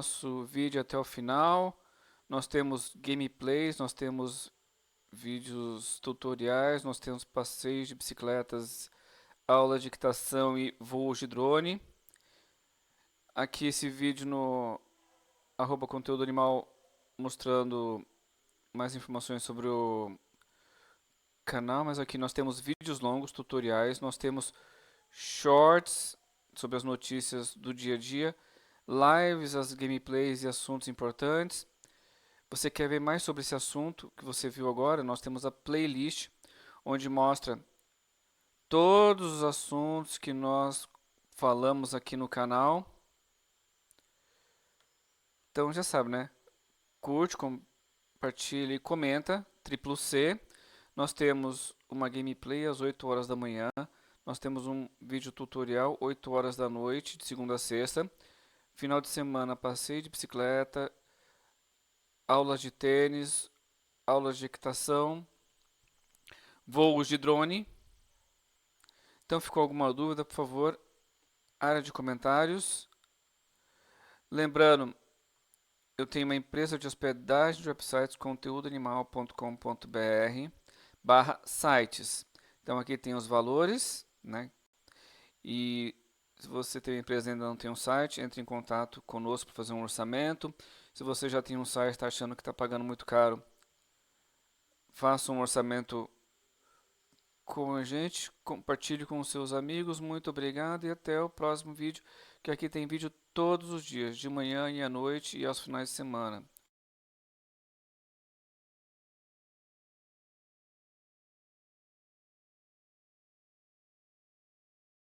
nosso vídeo até o final. Nós temos gameplays, nós temos vídeos tutoriais, nós temos passeios de bicicletas, aula de dictação e voos de drone. Aqui esse vídeo no @conteúdo animal mostrando mais informações sobre o canal, mas aqui nós temos vídeos longos, tutoriais, nós temos shorts sobre as notícias do dia a dia, lives, as gameplays e assuntos importantes. Você quer ver mais sobre esse assunto que você viu agora? Nós temos a playlist, onde mostra todos os assuntos que nós falamos aqui no canal. Então já sabe, né? Curte, compartilha e comenta, C. Nós temos uma gameplay às 8 horas da manhã. Nós temos um vídeo tutorial 8 horas da noite, de segunda a sexta. Final de semana, passeio de bicicleta, aulas de tênis, aulas de equitação, voos de drone. Então, ficou alguma dúvida, por favor, área de comentários. Lembrando, eu tenho uma empresa de hospedagem de websites, conteúdoanimal.com.br/sites. Então, aqui tem os valores, né? E se você tem uma empresa e ainda não tem um site, entre em contato conosco para fazer um orçamento. Se você já tem um site e está achando que está pagando muito caro, faça um orçamento com a gente, compartilhe com os seus amigos. Muito obrigado e até o próximo vídeo, que aqui tem vídeo todos os dias, de manhã e à noite e aos finais de semana.